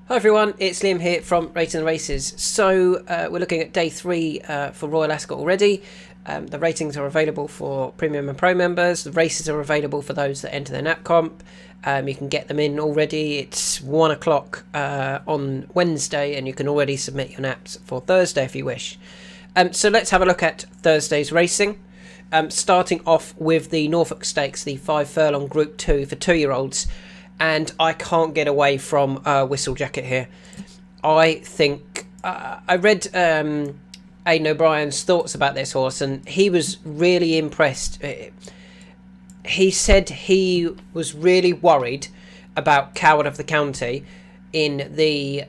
Hi everyone, it's Liam here from Rating the Races. So we're looking at day 3 for Royal Ascot already. The ratings are available for Premium and Pro members. The races are available for those that enter their nap comp. You can get them in already. It's 1 o'clock on Wednesday, and you can already submit your naps for Thursday if you wish. So let's have a look at Thursday's racing. Starting off with the Norfolk Stakes, the 5 furlong Group 2 for 2-year-olds. And I can't get away from Whistle Jacket here. I think I read Aidan O'Brien's thoughts about this horse, and he was really impressed. He said he was really worried about Coward of the County in the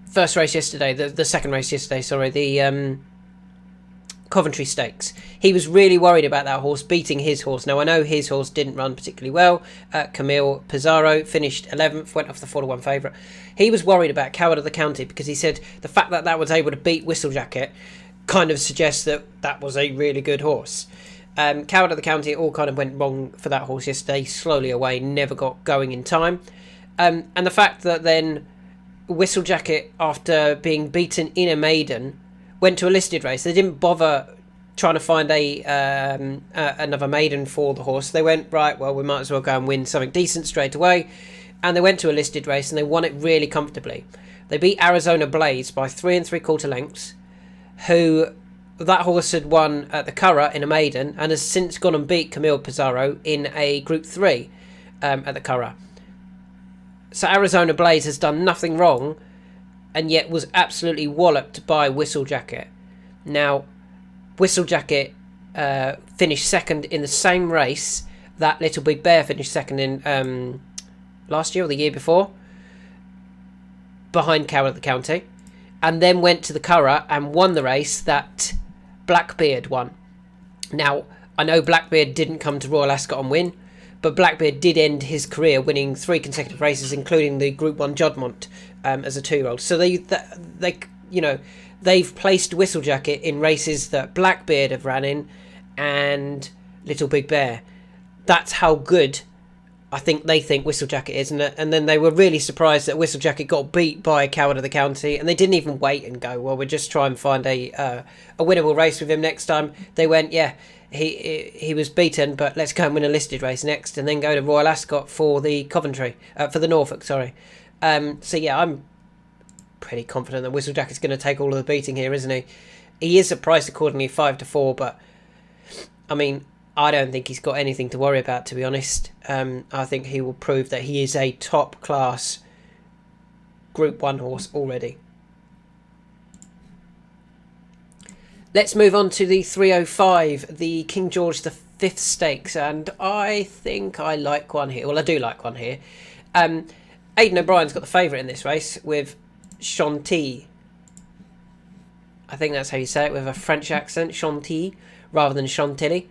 first race yesterday, the second race yesterday, sorry, the Coventry Stakes. He was really worried about that horse beating his horse. Now, I know his horse didn't run particularly well. Camille Pizarro finished 11th, went off the 4-1 favourite. He was worried about Coward of the County because he said the fact that that was able to beat Whistle Jacket kind of suggests that that was a really good horse. Coward of the County, it all kind of went wrong for that horse yesterday. Slowly away, never got going in time. And the fact that then Whistle Jacket, after being beaten in a maiden, went to a listed race. They didn't bother trying to find another maiden for the horse. They went, right, well, we might as well go and win something decent straight away. And they went to a listed race and they won it really comfortably. They beat Arizona Blaze by 3 3/4 lengths, who that horse had won at the Curragh in a maiden and has since gone and beat Camille Pizarro in a Group 3 at the Curragh. So Arizona Blaze has done nothing wrong, and yet was absolutely walloped by Whistle Jacket. Now, Whistle Jacket finished second in the same race that Little Big Bear finished second in last year or the year before, behind Coward of the County, and then went to the Curragh and won the race that Blackbeard won. Now, I know Blackbeard didn't come to Royal Ascot and win, but Blackbeard did end his career winning 3 consecutive races, including the Group 1 Jodmont as a 2-year-old. So they've placed Whistle Jacket in races that Blackbeard have ran in and Little Big Bear. That's how good I think they think Whistle Jacket is. And then they were really surprised that Whistle Jacket got beat by Coward of the County, and they didn't even wait and go, well, we'll just try and find a winnable race with him next time. They went, yeah, he was beaten, but let's go and win a listed race next, and then go to Royal Ascot for the for the Norfolk, sorry. So yeah, I'm pretty confident that Whistle Jacket's going to take all of the beating here, isn't he? He is priced accordingly 5-4, but I mean, I don't think he's got anything to worry about, to be honest. I think he will prove that he is a top class Group 1 horse already. Let's move on to the 305, the King George V Stakes, and I think I like one here. Well, I do like one here. Aidan O'Brien's got the favourite in this race with Chantilly. I think that's how you say it with a French accent, Chantilly, rather than Chantilly.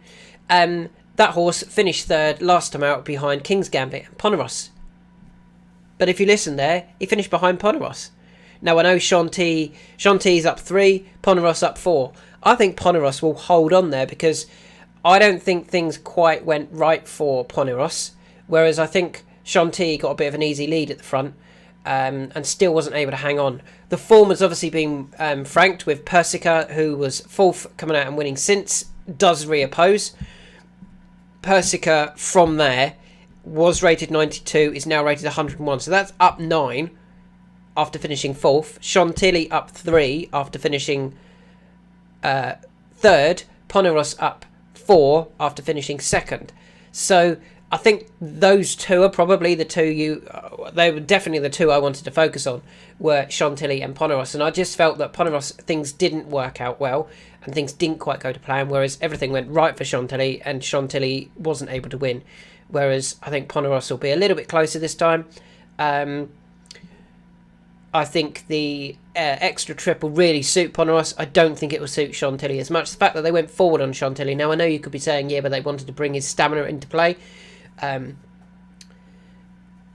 That horse finished 3rd last time out behind King's Gambit and Poneros. But if you listen there, he finished behind Poneros. Now, I know Chantilly's up 3, Poneros up 4. I think Poneros will hold on there because I don't think things quite went right for Poneros, whereas I think Chantilly got a bit of an easy lead at the front and still wasn't able to hang on. The form has obviously been franked with Persica, who was 4th coming out and winning since, does reoppose. Persica from there was rated 92, is now rated 101, so that's up 9 after finishing 4th. Chantilly up 3 after finishing 3rd. Poneros up 4 after finishing 2nd. So I think those two are probably the two they were definitely the two I wanted to focus on, were Chantilly and Poneros. And I just felt that Poneros, things didn't work out well and things didn't quite go to plan, whereas everything went right for Chantilly and Chantilly wasn't able to win. Whereas I think Poneros will be a little bit closer this time. I think the extra trip will really suit Poneros. I don't think it will suit Chantilly as much. The fact that they went forward on Chantilly. Now, I know you could be saying, yeah, but they wanted to bring his stamina into play.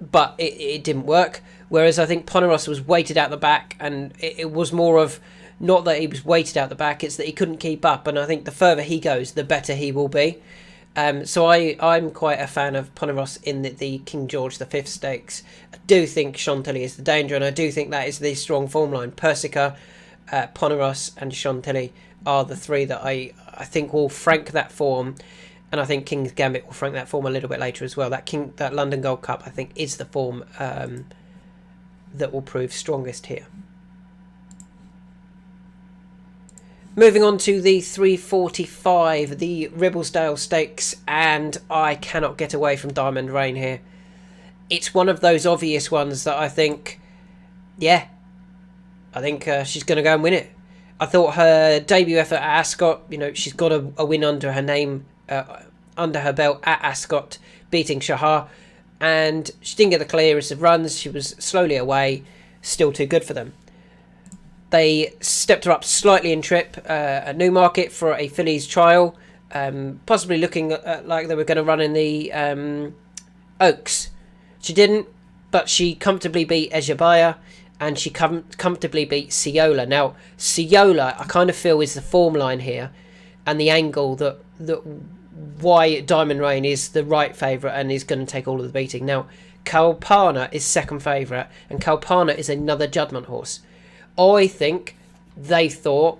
But it didn't work. Whereas I think Poneros was weighted out the back, and it was more of, not that he was weighted out the back, it's that he couldn't keep up. And I think the further he goes, the better he will be. So I'm quite a fan of Poneros in the King George V Stakes. I do think Chantilly is the danger, and I do think that is the strong form line. Persica, Poneros and Chantilly are the three that I think will frank that form, and I think King's Gambit will frank that form a little bit later as well. That London Gold Cup, I think, is the form that will prove strongest here. Moving on to the 345, the Ribblesdale Stakes, and I cannot get away from Diamond Rain here. It's one of those obvious ones that I think, yeah, I think she's going to go and win it. I thought her debut effort at Ascot, she's got a win under her name, under her belt at Ascot, beating Shahar, and she didn't get the clearest of runs. She was slowly away, still too good for them. They stepped her up slightly in trip at Newmarket for a fillies trial, possibly looking like they were going to run in the Oaks. She didn't, but she comfortably beat Ejabaya, and she comfortably beat Ciola. Now, Ciola, I kind of feel, is the form line here, and the angle that why Diamond Rain is the right favourite and is going to take all of the beating. Now, Kalpana is second favourite, and Kalpana is another judgment horse. I think they thought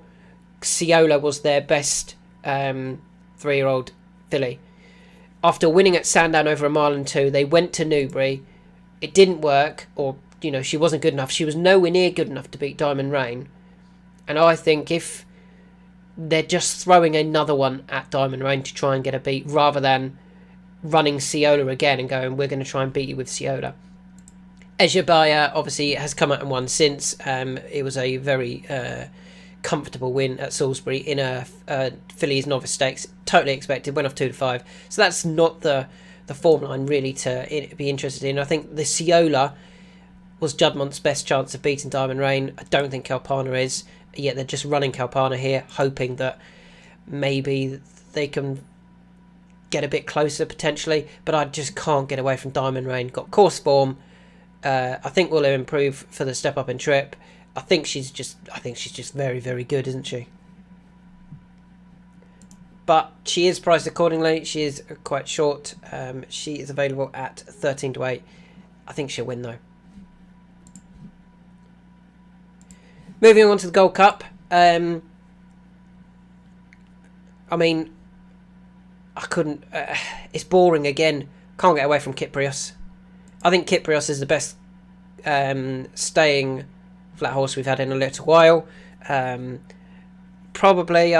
Ciola was their best 3-year-old filly. After winning at Sandown over 1 mile and 2, they went to Newbury. It didn't work, or, she wasn't good enough. She was nowhere near good enough to beat Diamond Rain. And I think if they're just throwing another one at Diamond Rain to try and get a beat, rather than running Ciola again and going, we're going to try and beat you with Ciola. Ejabaya obviously has come out and won since. It was a very comfortable win at Salisbury in a fillies novice stakes. Totally expected. Went off 2-5. So that's not the form line really to be interested in. I think the Ciola was Juddmont's best chance of beating Diamond Rain. I don't think Kalpana is. Yet they're just running Kalpana here, hoping that maybe they can get a bit closer potentially. But I just can't get away from Diamond Rain. Got course form. I think will improve for the step up in trip. I think she's just very, very good, isn't she? But she is priced accordingly. She is quite short. She is available at 13-8. I think she'll win though. Moving on to the Gold Cup. I mean, I couldn't. It's boring again. Can't get away from Kyprios. I think Kyprios is the best staying flat horse we've had in a little while. Probably,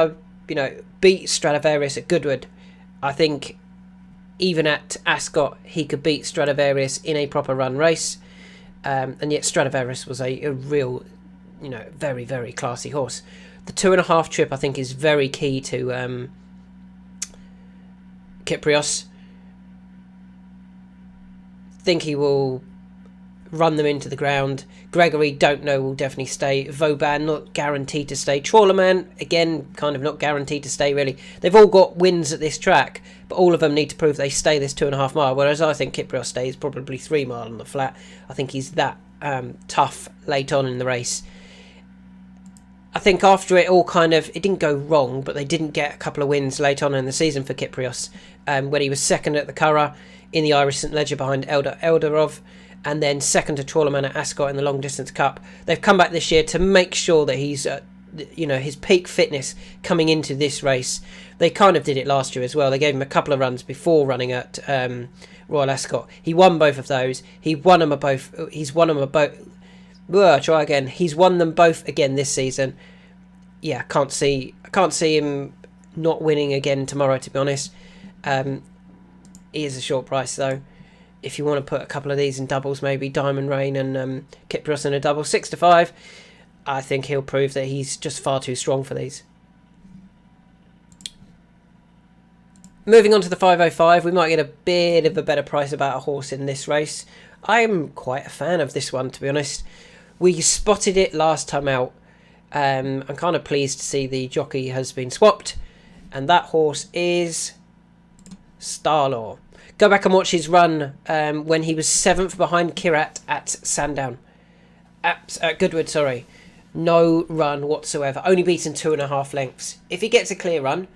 beat Stradivarius at Goodwood. I think even at Ascot, he could beat Stradivarius in a proper run race. And yet Stradivarius was a real, very, very classy horse. The 2.5 trip, I think, is very key to Kyprios. Think he will run them into the ground. Gregory, don't know, will definitely stay. Vauban, not guaranteed to stay. Trawlerman, again, kind of not guaranteed to stay, really. They've all got wins at this track, but all of them need to prove they stay this 2.5 mile, whereas I think Kyprios stays probably 3 mile on the flat. I think he's that tough late on in the race. I think after it all it didn't go wrong, but they didn't get a couple of wins late on in the season for Kyprios, when he was second at the Curragh in the Irish St Leger behind Eldarov, and then second to Trawlerman at Ascot in the Long Distance Cup. They've come back this year to make sure that he's, his peak fitness coming into this race. They kind of did it last year as well. They gave him a couple of runs before running at Royal Ascot. He won both of those. He's won them both again this season. Yeah, I can't see him not winning again tomorrow, to be honest. He is a short price though. If you want to put a couple of these in doubles, maybe Diamond Rain and Kyprios in a double, 6-5, I think he'll prove that he's just far too strong for these. Moving on to the 505, we might get a bit of a better price about a horse in this race. I'm quite a fan of this one, to be honest. We spotted it last time out. I'm kind of pleased to see the jockey has been swapped, and that horse is Starlaw. Go back and watch his run when he was 7th behind Kirat at Sandown. At Goodwood, sorry. No run whatsoever. Only beaten 2.5 lengths. If he gets a clear run,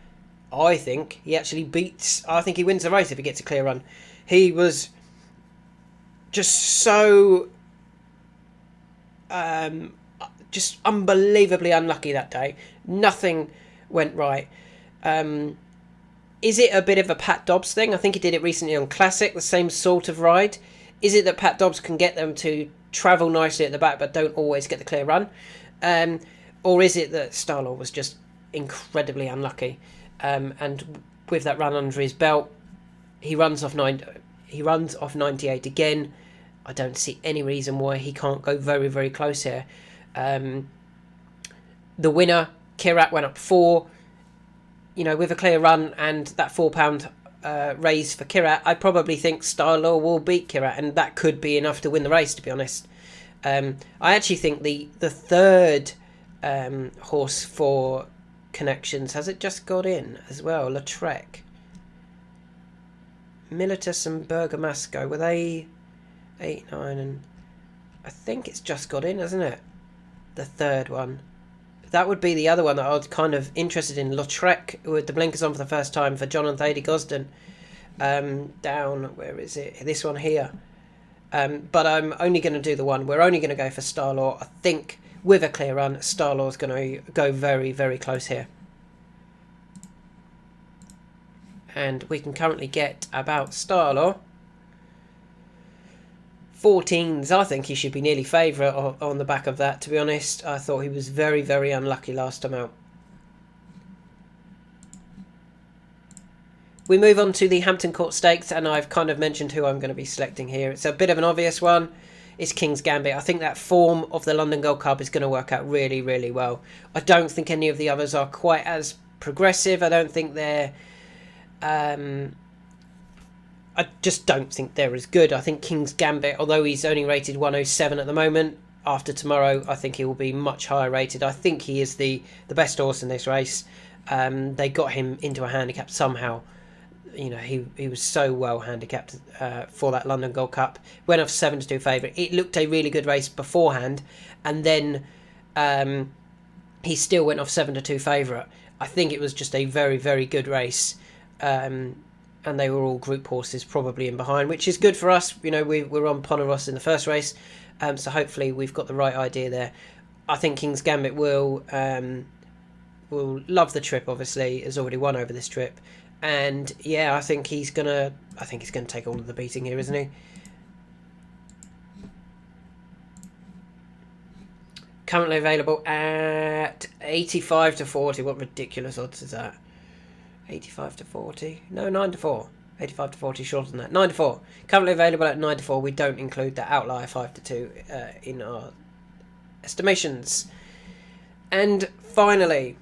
I think he actually beats... I think he wins the race if he gets a clear run. He was just so... just unbelievably unlucky that day. Nothing went right. Is it a bit of a Pat Dobbs thing? I think he did it recently on Classic, the same sort of ride. Is it that Pat Dobbs can get them to travel nicely at the back but don't always get the clear run? Or is it that Starlaw was just incredibly unlucky? And with that run under his belt, he runs off 98 again. I don't see any reason why he can't go very, very close here. The winner, Kirat, went up 4. You know, with a clear run and that £4 raise for Kirat, I probably think Starlaw will beat Kirat, and that could be enough to win the race, to be honest. I actually think the third horse for Connections, has it just got in as well? Lautrec, Militus and Bergamasco, were they 8, 9, and I think it's just got in, hasn't it? The third one. That would be the other one that I was kind of interested in. Lautrec with the blinkers on for the first time for John and Thady Gosden. Down, where is it? This one here. But I'm only going to do the one. We're only going to go for Starlaw. I think with a clear run, Starlaw's going to go very, very close here. And we can currently get about Starlaw 14s. I think he should be nearly favourite on the back of that, to be honest. I thought he was very, very unlucky last time out. We move on to the Hampton Court Stakes, and I've kind of mentioned who I'm going to be selecting here. It's a bit of an obvious one. It's King's Gambit. I think that form of the London Gold Cup is going to work out really, really well. I don't think any of the others are quite as progressive. I don't think they're... I just don't think they're as good. I think King's Gambit, although he's only rated 107 at the moment, after tomorrow I think he will be much higher rated. I think he is the best horse in this race. They got him into a handicap somehow. You know, he was so well handicapped for that London Gold Cup. Went off 7-2 favourite. It looked a really good race beforehand, and then he still went off 7-2 favourite. I think it was just a very, very good race. And they were all group horses probably in behind, which is good for us. You know, we're on Poneros in the first race, so hopefully we've got the right idea there. I think King's Gambit will love the trip. Obviously, has already won over this trip, and yeah, I think he's gonna take all of the beating here, isn't he? Currently available at 85-40. What ridiculous odds is that? 85-40. No, 9-4. 85-40, shorter than that. 9-4. Currently available at 9-4. We don't include the outlier 5-2 in our estimations. And finally,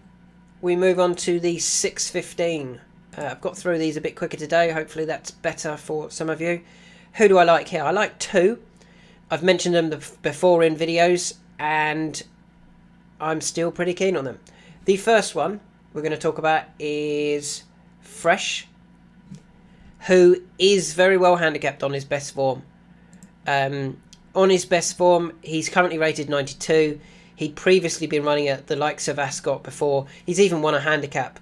we move on to the 6:15. I've got through these a bit quicker today. Hopefully that's better for some of you. Who do I like here? I like 2. I've mentioned them before in videos, and I'm still pretty keen on them. The first one we're going to talk about is Fresh, who is very well handicapped on his best form. On his best form, he's currently rated 92. He'd previously been running at the likes of Ascot before. He's even won a handicap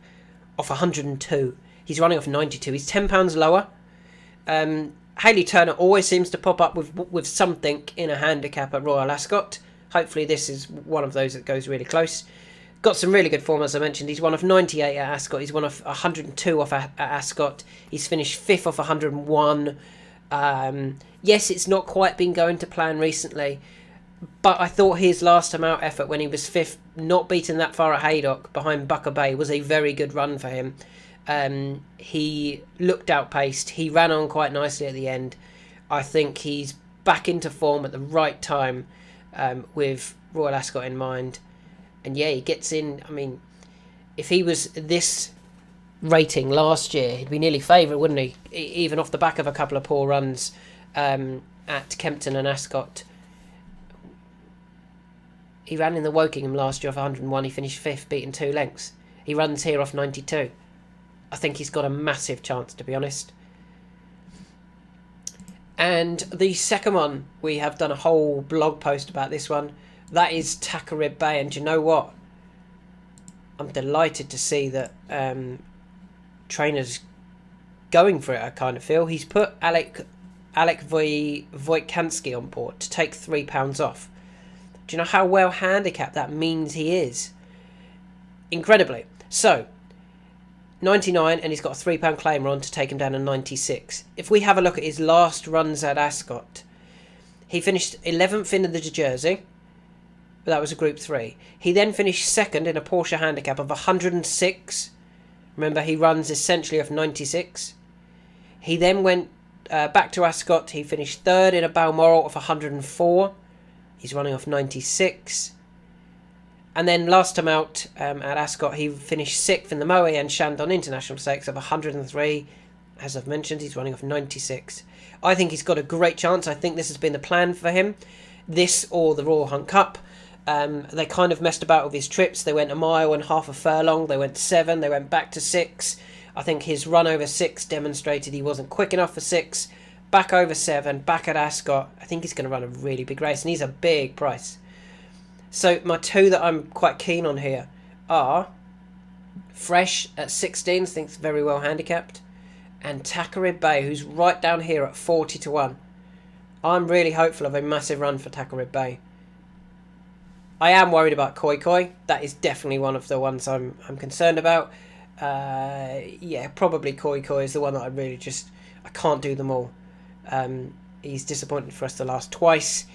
off 102. He's running off 92. He's £10 lower. Hayley Turner always seems to pop up with something in a handicap at Royal Ascot. Hopefully this is one of those that goes really close. Got some really good form, as I mentioned. He's won off 98 at Ascot. He's won off 102 off at Ascot. He's finished 5th off 101. Yes, it's not quite been going to plan recently, but I thought his last time out effort when he was 5th, not beaten that far at Haydock behind Bucker Bay, was a very good run for him. He looked outpaced. He ran on quite nicely at the end. I think he's back into form at the right time with Royal Ascot in mind. And yeah, he gets in. I mean, if he was this rating last year, he'd be nearly favourite, wouldn't he? Even off the back of a couple of poor runs at Kempton and Ascot. He ran in the Wokingham last year off 101. He finished 5th, beaten 2 lengths. He runs here off 92. I think he's got a massive chance, to be honest. And the second one, we have done a whole blog post about this one. That is Takarib Bay, and do you know what? I'm delighted to see that trainer's going for it, I kind of feel. He's put Alec Wojtkanski on board to take £3 off. Do you know how well handicapped that means he is? Incredibly. So, 99, and he's got a £3 claimer on to take him down to 96. If we have a look at his last runs at Ascot, he finished 11th in the Jersey, but that was a Group 3. He then finished second in a Porsche handicap of 106. Remember, he runs essentially off 96. He then went back to Ascot. He finished third in a Balmoral of 104. He's running off 96. And then last time out at Ascot, he finished 6th in the Moët and Chandon International Stakes of 103. As I've mentioned, he's running off 96. I think he's got a great chance. I think this has been the plan for him. This or the Royal Hunt Cup. They kind of messed about with his trips. They went a mile and half a furlong. They went 7. They went back to 6. I think his run over 6 demonstrated he wasn't quick enough for 6. Back over 7. Back at Ascot. I think he's going to run a really big race. And he's a big price. So my two that I'm quite keen on here are Fresh at 16, thinks very well handicapped, and Takarib Bay, who's right down here at 40 to 1. I'm really hopeful of a massive run for Takarib Bay. I am worried about Koi Koi. That is definitely one of the ones I'm concerned about. Yeah, probably Koi Koi is the one that I can't do them all. He's disappointed for us the last twice,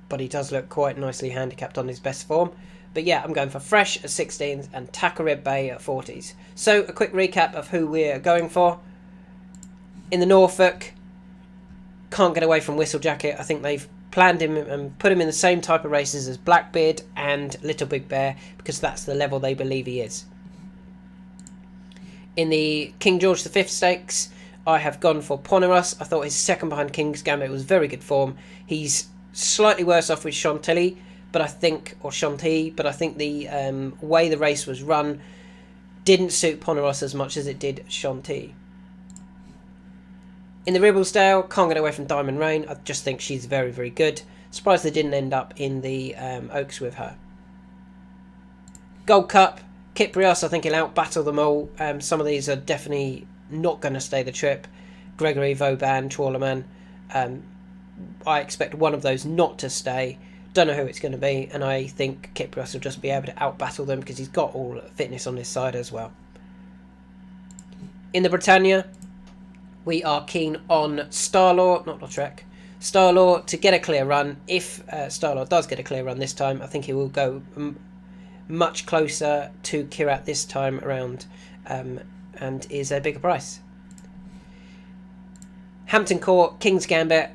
but he does look quite nicely handicapped on his best form. But yeah, I'm going for Fresh at 16s and Takarib Bay at 40s. So a quick recap of who we're going for. In the Norfolk, can't get away from Whistlejacket. I think they've planned him and put him in the same type of races as Blackbeard and Little Big Bear because that's the level they believe he is. In the King George V Stakes, I have gone for Poneros. I thought his second behind King's Gambit was very good form. He's slightly worse off with Chantilly, but I think the way the race was run didn't suit Poneros as much as it did Chantilly. In the Ribblesdale, can't get away from Diamond Rain. I just think she's very, very good. Surprised they didn't end up in the Oaks with her. Gold Cup, Kyprios, I think he'll out-battle them all. Some of these are definitely not going to stay the trip. Gregory, Vauban, Trawlerman. I expect one of those not to stay. Don't know who it's going to be, and I think Kyprios will just be able to out-battle them because he's got all fitness on his side as well. In the Britannia, we are keen on Starlaw, not Lautrec. Starlaw to get a clear run. If Starlaw does get a clear run this time, I think he will go much closer to Kirat this time around and is a bigger price. Hampton Court, King's Gambit.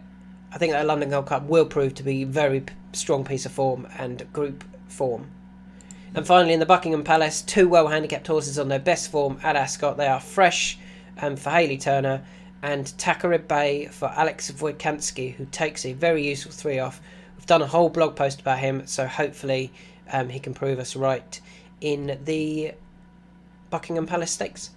I think that London Gold Cup will prove to be a very strong piece of form and group form. And finally in the Buckingham Palace, two well handicapped horses on their best form at Ascot. They are Fresh for Hayley Turner and Takarib Bay for Alex Wojtkanski, who takes a very useful 3 off. We've done a whole blog post about him, so hopefully he can prove us right in the Buckingham Palace Stakes.